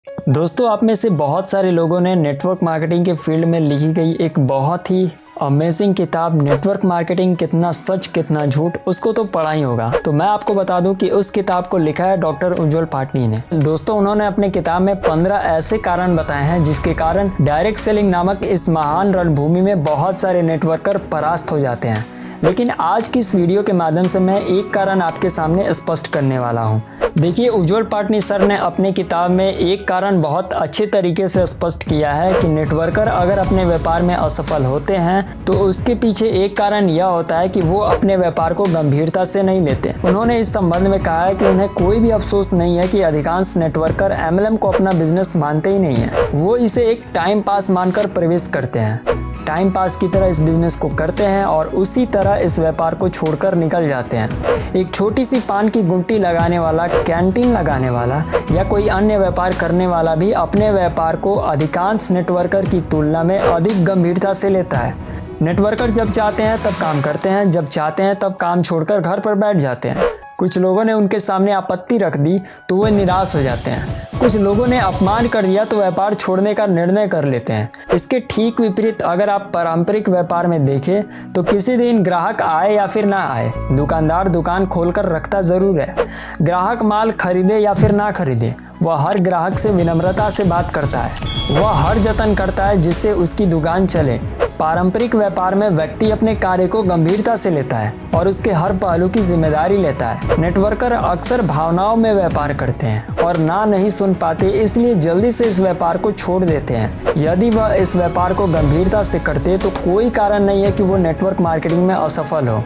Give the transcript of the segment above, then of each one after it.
दोस्तों, आप में से बहुत सारे लोगों ने नेटवर्क मार्केटिंग के फील्ड में लिखी गई एक बहुत ही अमेजिंग किताब नेटवर्क मार्केटिंग कितना सच कितना झूठ उसको तो पढ़ा ही होगा। तो मैं आपको बता दूं कि उस किताब को लिखा है डॉक्टर उज्जवल पाटनी ने। दोस्तों, उन्होंने अपने किताब में 15 ऐसे कारण बताए हैं जिसके कारण डायरेक्ट सेलिंग नामक इस महान रणभूमि में बहुत सारे नेटवर्कर परास्त हो जाते हैं। लेकिन आज की इस वीडियो के माध्यम से मैं एक कारण आपके सामने स्पष्ट करने वाला हूं। देखिए, उज्जवल पाटनी सर ने अपनी किताब में एक कारण बहुत अच्छे तरीके से स्पष्ट किया है कि नेटवर्कर अगर अपने व्यापार में असफल होते हैं तो उसके पीछे एक कारण यह होता है कि वो अपने व्यापार को गंभीरता से नहीं लेते। उन्होंने इस संबंध में कहा है कि उन्हें कोई भी अफसोस नहीं है कि अधिकांश नेटवर्कर MLM को अपना बिजनेस मानते ही नहीं है। वो इसे एक टाइम पास मानकर प्रवेश करते हैं, टाइम पास की तरह इस बिजनेस को करते हैं और उसी तरह इस व्यापार को छोड़कर निकल जाते हैं। एक छोटी सी पान की गुमटी लगाने वाला, कैंटीन लगाने वाला या कोई अन्य व्यापार करने वाला भी अपने व्यापार को अधिकांश नेटवर्कर की तुलना में अधिक गंभीरता से लेता है। नेटवर्कर जब चाहते हैं तब काम करते हैं, जब चाहते हैं तब काम छोड़कर घर पर बैठ जाते हैं। कुछ लोगों ने उनके सामने आपत्ति रख दी तो वे निराश हो जाते हैं। कुछ लोगों ने अपमान कर दिया तो व्यापार छोड़ने का निर्णय कर लेते हैं। इसके ठीक विपरीत अगर आप पारंपरिक व्यापार में देखें तो किसी दिन ग्राहक आए या फिर ना आए, दुकानदार दुकान खोलकर रखता जरूर है। ग्राहक माल खरीदे या फिर ना खरीदे, वह हर ग्राहक से विनम्रता से बात करता है। वह हर जतन करता है जिससे उसकी दुकान चले। पारंपरिक व्यापार में व्यक्ति अपने कार्य को गंभीरता से लेता है और उसके हर पहलू की जिम्मेदारी लेता है। नेटवर्कर अक्सर भावनाओं में व्यापार करते हैं और ना नहीं सुन पाते, इसलिए जल्दी से इस व्यापार को छोड़ देते हैं। यदि वह इस व्यापार को गंभीरता से करते तो कोई कारण नहीं है कि वो नेटवर्क मार्केटिंग में असफल हो।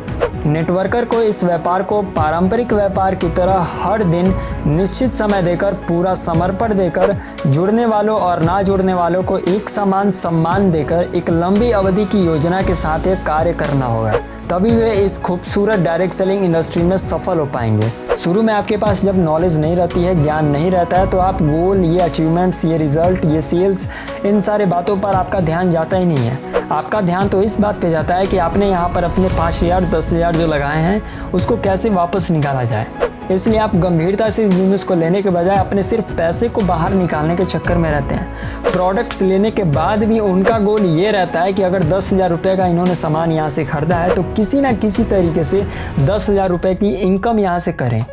नेटवर्कर को इस व्यापार को पारंपरिक व्यापार की तरह हर दिन निश्चित समय देकर, पूरा समर्पण देकर, जुड़ने वालों और ना जुड़ने वालों को एक समान सम्मान देकर एक लंबी अवधि की योजना के साथ एक कार्य करना होगा। तभी वे इस खूबसूरत डायरेक्ट सेलिंग इंडस्ट्री में सफल हो पाएंगे। शुरू में आपके पास जब नॉलेज नहीं रहती है, ज्ञान नहीं रहता है, तो आप गोल, ये अचीवमेंट्स, ये रिजल्ट, ये सेल्स, इन सारे बातों पर आपका ध्यान जाता ही नहीं है। आपका ध्यान तो इस बात पे जाता है कि आपने यहाँ पर अपने 5,000 10,000 जो लगाए हैं उसको कैसे वापस निकाला जाए। इसलिए आप गंभीरता से इस बिजनेस को लेने के बजाय अपने सिर्फ पैसे को बाहर निकालने के चक्कर में रहते हैं। प्रोडक्ट्स लेने के बाद भी उनका गोल ये रहता है कि अगर 10,000 रुपये का इन्होंने सामान यहाँ से खरीदा है तो किसी ना किसी तरीके से 10,000 रुपये की इनकम यहाँ से करें।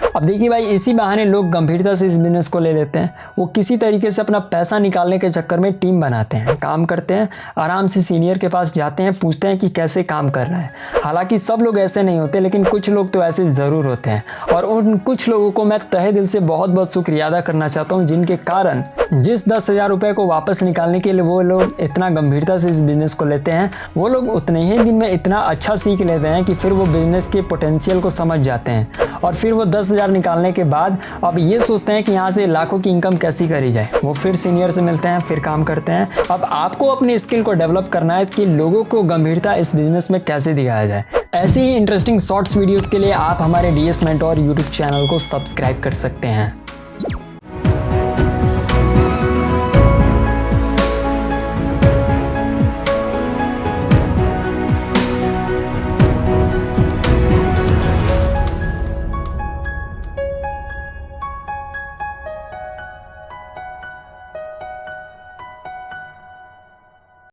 अब देखिए भाई, इसी बहाने लोग गंभीरता से इस बिजनेस को ले लेते हैं। वो किसी तरीके से अपना पैसा निकालने के चक्कर में टीम बनाते हैं, काम करते हैं, आराम से सीनियर के पास जाते हैं, पूछते हैं कि कैसे काम कर रहा है। हालांकि सब लोग ऐसे नहीं होते, लेकिन कुछ लोग तो ऐसे ज़रूर होते हैं। और उन कुछ लोगों को मैं तहे दिल से बहुत बहुत शुक्रिया अदा करना चाहता हूँ, जिनके कारण जिस 10,000 रुपये को वापस निकालने के लिए वो लोग इतना गंभीरता से इस बिज़नेस को लेते हैं, वो लोग उतने ही दिन में इतना अच्छा सीख लेते हैं कि फिर वो बिज़नेस के पोटेंशियल को समझ जाते हैं और फिर वो 10,000 निकालने के बाद अब ये सोचते हैं कि यहाँ से लाखों की इनकम कैसी करी जाए। वो फिर सीनियर से मिलते हैं, फिर काम करते हैं। अब आपको अपनी स्किल को डेवलप करना है कि लोगों को गंभीरता इस बिजनेस में कैसे दिखाया जाए। ऐसे ही इंटरेस्टिंग शॉर्ट्स वीडियोस के लिए आप हमारे DS मेंटोर यूट्यूब चैनल को सब्सक्राइब कर सकते हैं।